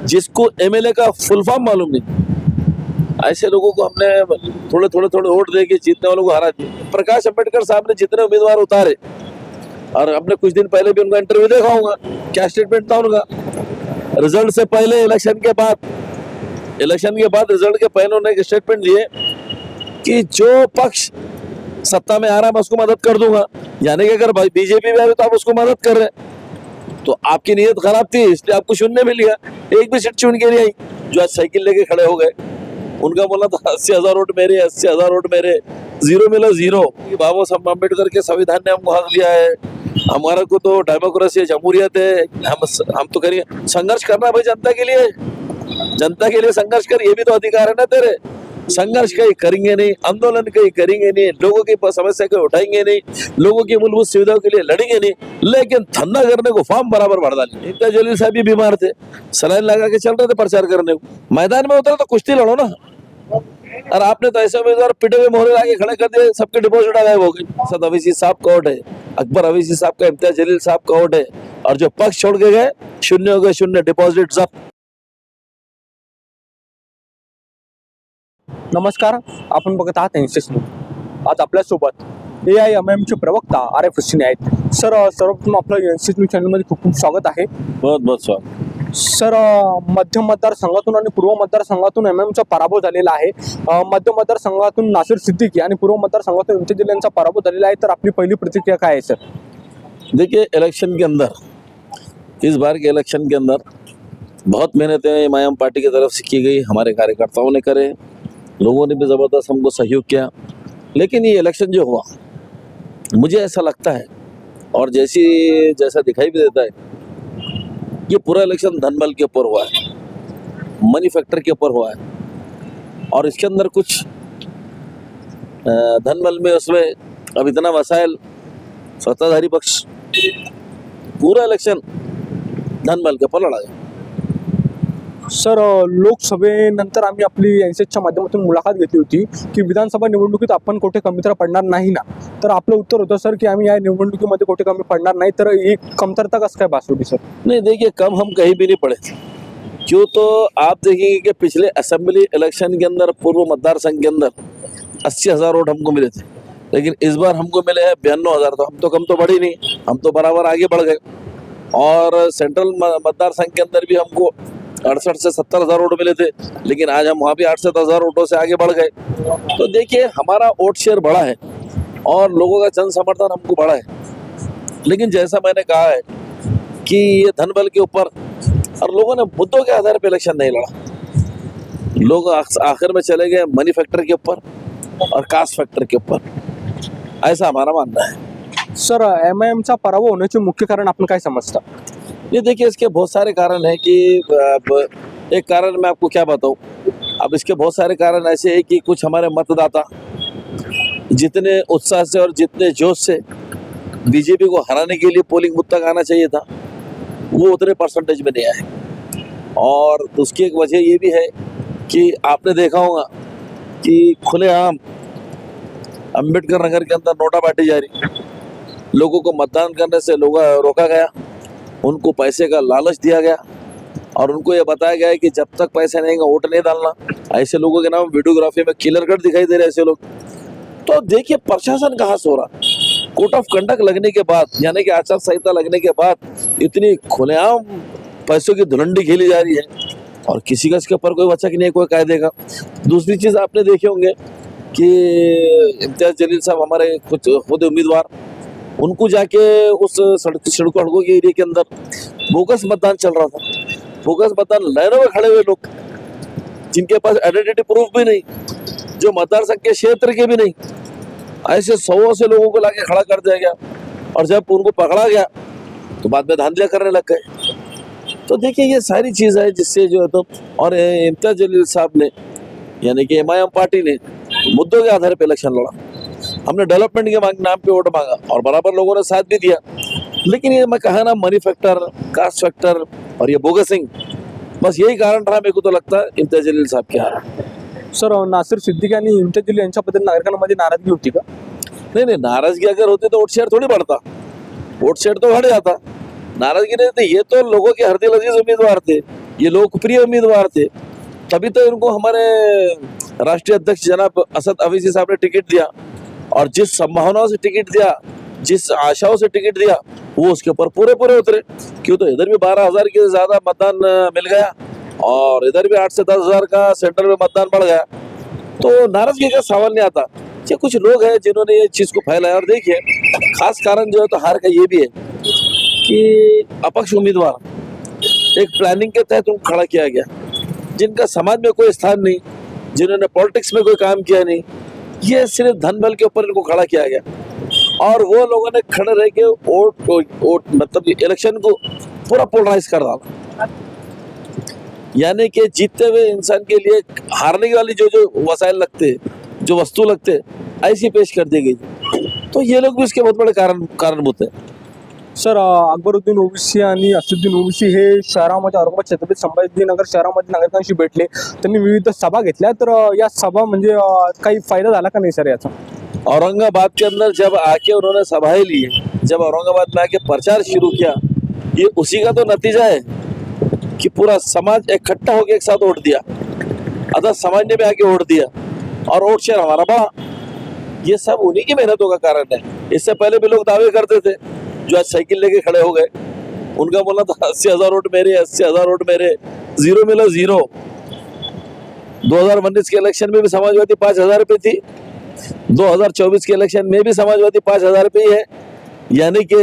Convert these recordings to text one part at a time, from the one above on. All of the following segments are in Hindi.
जिसको एमएलए का फुल फॉर्म मालूम नहीं, ऐसे लोगों को हमने थोड़े वोट दे के जीतने वालों को हरा दिया। प्रकाश अंबेडकर साहब ने जितने उम्मीदवार उतारे, और हमने कुछ दिन पहले भी उनका इंटरव्यू देखा होगा, क्या स्टेटमेंट था उनका रिजल्ट से पहले, इलेक्शन के बाद रिजल्ट के पहले उन्होंने एक स्टेटमेंट दिए कि जो पक्ष सत्ता में आ रहा है मैं उसको मदद कर दूंगा। यानी कि अगर बीजेपी में आ रही तो आप उसको मदद कर रहे हैं, तो आपकी नीयत खराब थी, इसलिए आपको शून्य मिल गया। एक भी सीट चुन के नहीं आई। जो आज साइकिल लेके खड़े हो गए, उनका बोला था 80,000 वोट मेरे, 80,000 वोट मेरे, जीरो मिला जीरो। बाबा साहब अम्बेडकर के संविधान ने हमको हक दिया है, हमारा को तो डेमोक्रेसी जमहूरियत है, हम तो करिए संघर्ष करना भाई जनता के लिए संघर्ष कर, ये भी तो अधिकार है ना तेरे। संघर्ष कहीं करेंगे नहीं, आंदोलन कहीं करेंगे नहीं, लोगों की समस्या को उठाएंगे नहीं, लोगों की मूलभूत सुविधाओं के लिए लड़ेंगे नहीं, लेकिन धंधा करने को फॉर्म बराबर भर डालेंगे। इम्तियाज जलील साहब भी बीमार थे, सलाइन लगा के चल रहे थे प्रचार करने को। मैदान में उतरे तो कुश्ती लड़ो ना। और आपने तो ऐसे उम्मीदवार पिटे हुए मोहरे लाके खड़े कर दिए, सबके डिपॉजिट गायब हो गई। सद अवैसी साहब का वोट है, अकबर अवैसी साहब का, इम्तियाज जलील साहब का वोट है, और जो पक्ष छोड़ के गए शून्य हो गए, शून्य, डिपॉजिट जब्त। नमस्कार, आपण बघत आहात एनएसएस न्यूज। आज आपल्यासोबत AIMMचे प्रवक्ता RF हुसेन आहेत। सर, सर्वप्रथम आपलं एनएसएस न्यूज चॅनलमध्ये खूप खूप स्वागत आहे। बहुत बहुत स्वागत। सर, मध्य मतदारसंघातून आणि पूर्व मतदारसंघातून MMचा पराभव झालेला आहे। मध्य मतदारसंघातून नासिर सिद्दीकी आणि पूर्व मतदारसंघातून इम्तियाज जलील यांचा पराभव झालेला आहे। तर आपली पहिली प्रतिक्रिया काय आहे सर? देखिए, इलेक्शन के अंदर, इस बार के इलेक्शन के अंदर बहुत मेहनतें MIM पार्टी की तरफ से की गई, हमारे कार्यकर्ताओं ने करे, लोगों ने भी ज़बरदस्त हमको सहयोग किया। लेकिन ये इलेक्शन जो हुआ, मुझे ऐसा लगता है, और जैसा दिखाई भी देता है, ये पूरा इलेक्शन धनबल के ऊपर हुआ है, मनी फैक्टर के ऊपर हुआ है। और इसके अंदर कुछ धनबल में, उसमें अब इतना वसाइल, सत्ताधारी पक्ष पूरा इलेक्शन धनबल के ऊपर लड़ा गया। सर, लोकसभेनंतर आम्ही आपली एनएसएसच्या माध्यमातून मुलाखत घेतली होती की विधानसभा निवडणुकीत आपण कुठे कमतरता पडणार नाही ना? तर आपलं उत्तर होतं सर की आम्ही या निवडणुकीमध्ये कुठे कमी पडणार नाही। तर ही कमतरता कसं काय भासवली सर? नहीं, देखिए, कम हम कहीं भी नहीं पड़े। क्यों, तो आप देखेंगे कि पिछले असेंबली इलेक्शन के अंदर, पूर्व मतदार संघ के अंदर 80,000 वोट हमको मिले थे, लेकिन इस बार हमको मिले हैं 92,000। तो हम तो कम तो बढ़ी नहीं, हम तो बराबर आगे बढ़ गए। और सेंट्रल मतदार संघ के अंदर भी हमको 68 से 70,000 वोट मिले थे, लेकिन आज हम वहाँ भी 8 से 10,000 वोटों से आगे बढ़ गए। तो देखिए, हमारा वोट शेयर बढ़ा है और लोगों का जन समर्थन हमको बढ़ा है। लेकिन जैसा मैंने कहा है कि ये धनबल के ऊपर, और लोगों ने मुद्दों के आधार पर इलेक्शन नहीं लड़ा। लोग आखिर में चले गए मनी फैक्टर के ऊपर और कास्ट फैक्टर के ऊपर, ऐसा हमारा मानना है। सर, MIMचा पराभव होण्याचे मुख्य कारण आपण काय समजता? ये देखिए, इसके बहुत सारे कारण हैं कि एक कारण मैं आपको क्या बताऊं, अब इसके बहुत सारे कारण ऐसे हैं कि कुछ हमारे मतदाता जितने उत्साह से और जितने जोश से बीजेपी को हराने के लिए पोलिंग बूथ तक आना चाहिए था, वो उतने परसेंटेज में नहीं आए। और उसकी एक वजह ये भी है कि आपने देखा होगा कि खुलेआम अंबेडकर नगर के अंदर नोटा बांटी जा रही, लोगों को मतदान करने से रोका गया, उनको पैसे का लालच दिया गया, और उनको ये बताया गया है कि जब तक पैसे नहीं आएंगे वोट नहीं डालना। ऐसे लोगों के नाम वीडियोग्राफी में किलर कट दिखाई दे रहे ऐसे लोग। तो देखिए, प्रशासन कहाँ सो रहा। कोड ऑफ कंडक्ट लगने के बाद, यानी कि आचार संहिता लगने के बाद इतनी खुलेआम पैसों की धुलंडी खेली जा रही है, और किसी का इसके ऊपर कोई वचक नहीं है, कोई कायदे का। दूसरी चीज आपने देखे होंगे कि इम्तियाज जलील साहब, हमारे कुछ खुद उम्मीदवार, उनको जाके उस सड़कों के एरिया के अंदर बोगस मतदान चल रहा था। बोगस मतदान लाइनों में खड़े हुए लोग, जिनके पास आइडेंटिटी प्रूफ भी नहीं, जो मतदार संघ के क्षेत्र के भी नहीं, ऐसे 100 से लोगों को लाके खड़ा कर दिया गया। और जब उनको पकड़ा गया तो बाद में धांधलियां करने लग गए। तो देखिए, ये सारी चीज है जिससे जो है तो, और इम्तियाज जलील साहब ने, यानी कि MIM पार्टी ने मुद्दों के आधार पर इलेक्शन लड़ा। हमने डेवलपमेंट के नाम पे वोट मांगा और बराबर लोगों ने साथ भी दिया। लेकिन ये मैं कहा ना, मनी फैक्टर, कास्ट फैक्टर और ये बोगसिंग, बस यही कारण रहा मेरे को तो लगता है इम्तियाज जलील साहब के हार। सर, नासिर सिद्दीकी आणि इम्तियाज जलील यांच्याबद्दल नागरिकांमध्ये नाराजगी होती का? नहीं, नाराजगी अगर होती तो वोट शेयर थोड़ी बढ़ता, वोट शेयर तो बढ़ जाता। नाराजगी नहीं थी, ये तो लोगों के हरदिल अजीज उम्मीदवार थे, ये लोकप्रिय उम्मीदवार थे, तभी तो इनको हमारे राष्ट्रीय अध्यक्ष जनाब असद अवैसी साहब ने टिकट दिया। और जिस संभावनाओं से टिकट दिया, जिस आशाओं से टिकट दिया, वो उसके ऊपर पूरे पूरे उतरे। क्यों, तो इधर भी 12,000 के ज्यादा मतदान मिल गया और इधर भी 8 से 10,000 का सेंटर में मतदान बढ़ गया। तो नाराजगी का सवाल नहीं आता। ये कुछ लोग हैं जिन्होंने ये चीज को फैलाया। और देखिए, खास कारण जो है तो हार का ये भी है कि अपक्ष उम्मीदवार एक प्लानिंग के तहत उनको खड़ा किया गया, जिनका समाज में कोई स्थान नहीं, जिन्होंने पॉलिटिक्स में कोई काम किया नहीं, ये सिर्फ धन बल के ऊपर इनको खड़ा किया गया। और वो लोगों ने खड़े रह के वोट मतलब इलेक्शन को पूरा पोलराइज कर डाला। यानी कि जीतते हुए इंसान के लिए हारने वाली जो जो वसाइल लगते, जो वस्तू लगते, ऐसी पेश कर दी गई। तो ये लोग भी इसके बहुत बड़े कारणभूत हैं। सर अकबरुद्दीन ओवैसी आणि असदुद्दीन ओवैसी हे शहरामध्ये औरंगाबाद छत्रपती संभाजीनगर शहरामध्ये नागरिकांशी भेटले, त्यांनी विविध सभा घेतल्या। तर या सभा म्हणजे काही फायदा झाला का नाही सर याचा? औरंगाबाद के अंदर जब आके उन्होंने सभाएं ली, जब औरंगाबाद में आके प्रचार शुरू किया, ये उसी का तो नतीजा है कि पूरा समाज इकट्ठा होकर एक साथ वोट दिया। अदर समाज ने भी आके वोट दिया और वोट शेयर हमारा बढ़ा। ये सब उन्हीं की मेहनतों का कारण है। इससे पहले भी लोग दावे करते थे, जो आज साइकिल लेके खड़े हो गए, उनका बोलना था 80,000 वोट मेरे, 80,000 वोट मेरे, जीरो मिला जीरो। 2019 के इलेक्शन में भी समाजवादी 5,000 पे थी, 2024 के इलेक्शन में भी समाजवादी 5,000 पे ही है। यानी कि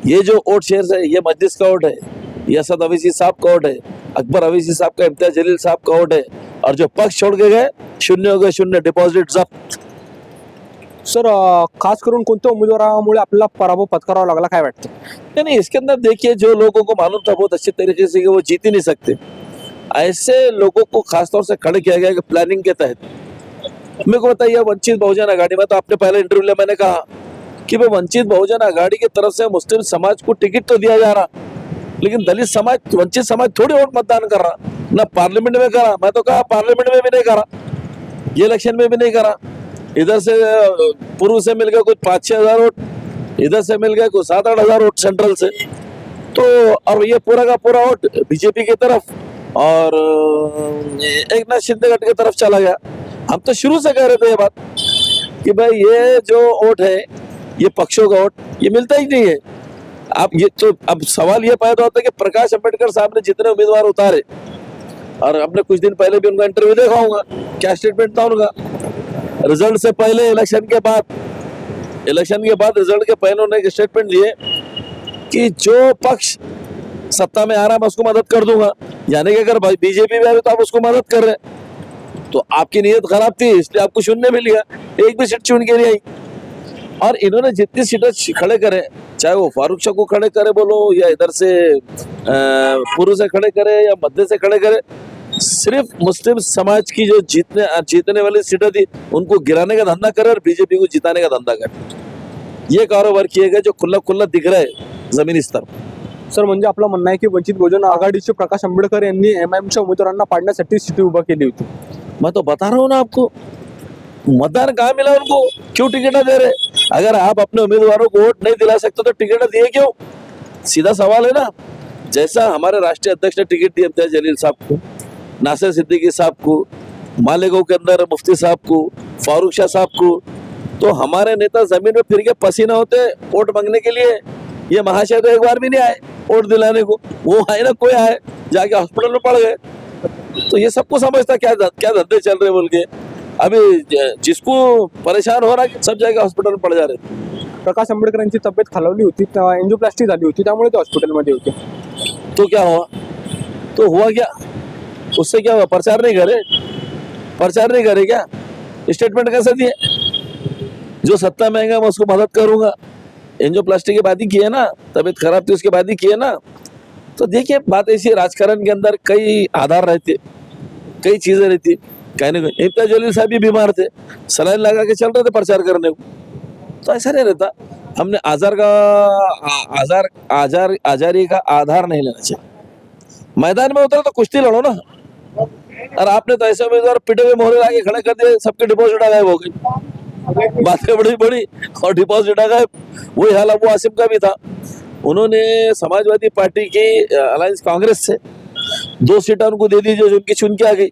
ये जो वोट शेयर है, ये मस्जिद का वोट है, ये असद अवैसी साहब का वोट है, अकबर अवैसी साहब का, इम्तियाज जलील साहब का वोट है। और जो पक्ष छोड़ के गए, शून्य हो गए, शून्य, डिपॉजिट जब्त। सर खास करून कोणत्या उमेदवारामुळे आपल्याला पराभव पत्करावा लागला काय वाटतं? नहीं, इसके अंदर देखिए, जो लोगों को मालूम था बहुत अच्छे तरीके से कि वो जीत ही नहीं सकते, ऐसे लोगों को खासतौर से खड़े किया गया कि प्लानिंग के तहत। मेरे को बताइए, वंचित बहुजन आघाड़ी में, तो आपने पहले इंटरव्यू में मैंने कहा कि भाई वंचित बहुजन आघाड़ी की तरफ से मुस्लिम समाज को टिकट तो दिया जा रहा, लेकिन दलित समाज, वंचित समाज थोड़ी वोट मतदान कर रहा, ना पार्लियामेंट में करा। मैं तो कहा पार्लियामेंट में भी नहीं करा, ये इलेक्शन में भी नहीं करा। इधर से पूर्व से मिल गए कुछ 5-6 हजार वोट, इधर से मिल गए कुछ 7-8 हजार वोट सेंट्रल से। तो और ये पूरा का पूरा वोट बीजेपी की तरफ और एकनाथ शिंदे गट की तरफ चला गया। हम तो शुरू से कह रहे थे ये बात कि भाई ये जो वोट है, ये पक्षों का वोट, ये मिलता ही नहीं है। आप ये तो अब सवाल ये पैदा होता है कि प्रकाश अंबेडकर साहब ने जितने उम्मीदवार उतारे, और हमने कुछ दिन पहले भी उनका इंटरव्यू देखा होगा, क्या स्टेटमेंट था उनका रिजल्ट से पहले, इलेक्शन के बाद रिजल्ट के पहले उन्होंने एक स्टेटमेंट दिए कि जो पक्ष सत्ता में आ रहा है मैं उसको मदद कर दूंगा। यानी कि अगर बीजेपी में आ रही तो आप उसको मदद कर रहे, तो आपकी नीयत खराब थी, इसलिए आपको शून्य मिल गया, एक भी सीट चुन के नहीं आई। और इन्होंने जितनी सीटें खड़े करे, चाहे वो फारूक शाह को खड़े करे बोलो, या इधर से पूर्व से खड़े करे या मध्य से खड़े करे, सिर्फ मुस्लिम समाज की जो जीतने वाली सीटें थी उनको गिराने का धंधा करे और बीजेपी को जिताने का धंधा करे। ये कारोबार किए गए जो खुला दिख रहा है जमीनी स्तर पर। सर म्हणजे आपलं म्हणणं आहे की वंचित बहुजन आघाडीचे प्रकाश आंबेडकर यांनी एमआयएमच्या उमेदवारांना पाडण्यासाठी स्थिती उभा केली होती। मैं तो बता रहा हूँ ना आपको, मतदान कहाँ मिला उनको, क्यों टिकट दे रहे? अगर आप अपने उम्मीदवारों को वोट नहीं दिला सकते तो टिकट दिए क्यों? सीधा सवाल है ना। जैसा हमारे राष्ट्रीय अध्यक्ष ने टिकट दिया इम्तियाज जलील साहब को, नासिर सिद्दीकी साहब को, मालेगांव के अंदर मुफ्ती साहब को, फारूक शाह साहब को, तो हमारे नेता जमीन में फिर के पसीना होते वोट मांगने के लिए। ये महाशय तो एक बार भी नहीं आए वोट दिलाने को, वो आए ना कोई आए, जाके हॉस्पिटल में पड़ गए। तो ये सबको समझता क्या धंधे चल रहे बोल के। अभी जिसको परेशान हो रहा है सब जाके हॉस्पिटल में पड़ जा रहे। प्रकाश आंबेडकर यांची तब्येत खालावली होती, एंजियोप्लास्टी झाली होती, त्यामुळे ते हॉस्पिटलमध्ये होते। तो क्या हुआ? तो हुआ क्या? उससे क्या हुआ? प्रचार नहीं करे क्या? स्टेटमेंट कैसे दिए? जो सत्ता में आएगा मैं उसको मदद करूंगा। एंजियोप्लास्टी के बाद ही किए ना, तबीयत खराब थी उसके बाद ही किए ना। तो देखिए, बात ऐसी, राजकारण के अंदर कई आधार रहते, कई चीजें रहती। कहने को इम्तियाज जलील साहब भी बीमार थे, सलाइन लगा के चल रहे थे प्रचार करने को, तो ऐसा नहीं रहता। हमने आजारी का आधार नहीं लेना चाहिए। मैदान में उतरे तो कुश्ती लड़ो ना। और आपने तो ऐसे उम्मीदवार पिटे हुए मोहरे लाके खड़े कर दिए, सबके डिपॉजिट गायब हो गई, बातें बड़ी और डिपॉजिट गायब। वही हाल अबू आसिम का भी था। उन्होंने समाजवादी पार्टी की अलायंस कांग्रेस से 2 सीटें उनको दे दीजिए जो उनकी चुन के आ गई।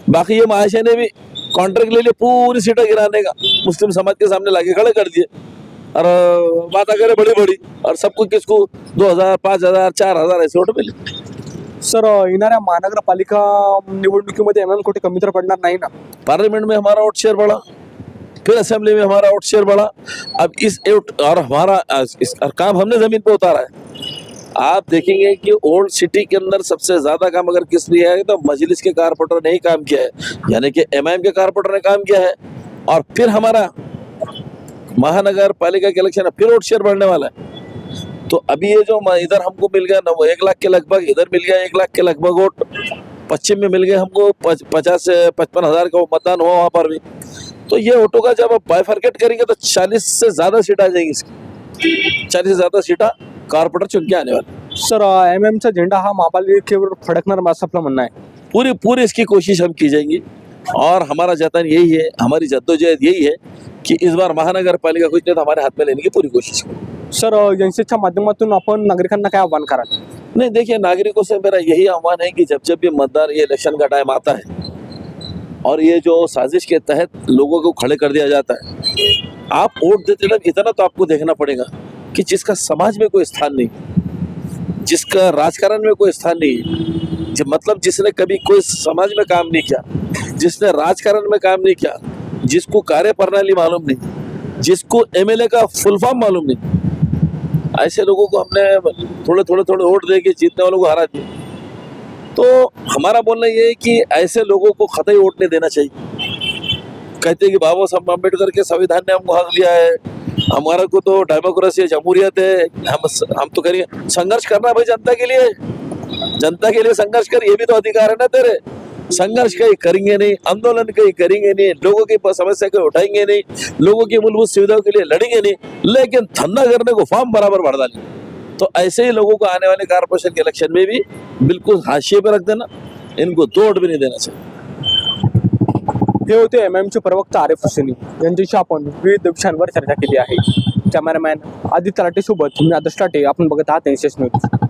बाकी ये महाशय ने भी कॉन्ट्रैक्ट ले लिए पूरी सीटें गिराने का, मुस्लिम समाज के सामने लाके खड़े कर दिए और बात करे बड़ी बड़ी, और सबको किसको 2000 5000 4000 ऐसे वोट मिले। सर येणाऱ्या महानगरपालिका निवडणुकीमध्ये एम एम कोटे कमी तर पडणार नाही ना? पार्लियामेंट में हमारा वोट शेयर बढ़ा, फिर असेंबली में हमारा वोट शेयर बढ़ा। अब इस और हमारा और काम हमने जमीन पे उतारा है। आप देखेंगे कि ओल्ड सिटी के अंदर सबसे ज्यादा काम अगर किस लिए है तो मजलिस के कारपोरेटर ने ही काम किया है, यानी कि एमआईएम के कारपोरेटर ने काम किया है। और फिर हमारा महानगर पालिका के इलेक्शन है, फिर वोट शेयर बढ़ने वाला है। तो अभी ये जो इधर हमको मिल गया 1 लाख के लगभग, इधर मिल गया 1 लाख के लगभग वोट, पश्चिम में मिल गए हमको 50 से 55 हजार का मतदान हुआ वहां पर भी। तो ये वोटों का जब आप बाइफरकेट करेंगे तो 40 से ज्यादा सीट आ जाएंगी इसकी, 40 से ज्यादा सीटा कारपोरेटर चुन के आने वाले। सर एम एमचा झेंडा हा महापालिकेवर फडकणार असं आपलं म्हणणं आहे? पूरी इसकी कोशिश हम की जाएंगी और हमारा जतन यही है, हमारी जद्दोजहद यही है कि इस बार महानगर पालिका कुछ नहीं तो हमारे हाथ में लेने की पूरी कोशिश करें। सर एनसीच्या माध्यमातून आपण नागरिकांना काय आव्हान कराल? नहीं देखिए, नागरिकों से मेरा यही आह्वान है कि जब जब भी मतदान ये इलेक्शन का टाइम आता है और ये जो साजिश के तहत लोगों को खड़े कर दिया जाता है, आप वोट देते टाइम इतना तो आपको देखना पड़ेगा कि जिसका समाज में कोई स्थान नहीं, जिसका राजकारण में कोई स्थान नहीं, मतलब जिसने कभी कोई समाज में काम नहीं किया, जिसने राजकारण में काम नहीं किया, जिसको कार्य प्रणाली मालूम नहीं, जिसको एमएलए का फुल फॉर्म मालूम नहीं, ऐसे लोगों को हमने थोड़े वोट दे के जीतने वालों को हरा दिया। तो हमारा बोलना ये है कि ऐसे लोगों को कतई वोट नहीं देना चाहिए। कहते हैं कि बाबा साहब अम्बेडकर के संविधान ने हमको हक दिया है, हमारा को तो डेमोक्रेसी जमहूरियत है, हम तो करेंगे संघर्ष करना भाई जनता के लिए, जनता के लिए संघर्ष कर, ये भी तो अधिकार है ना तेरे। संघर्ष कहीं करेंगे नहीं, आंदोलन कहीं करेंगे नहीं, लोगों की समस्या को उठाएंगे नहीं, लोगों की मूलभूत सुविधाओं के लिए लड़ेंगे नहीं, लेकिन धंधा करने को फॉर्म बराबर भर डालेंगे। तो ऐसे ही लोगों को आने वाले कारपोरेशन के इलेक्शन में भी बिल्कुल हाशिए पर रख देना, इनको 2 वोट भी नहीं देना चाहिए। हे होते एमएमचे प्रवक्ता आरिफ हुसैनी, यांच्याशी आपण विविध विषयांवर चर्चा केली आहे। कॅमेरामॅन आदित्य लाटे सोबत मी आदर्श लाटे, आपण बघत आहात एनसीएस न्यूज।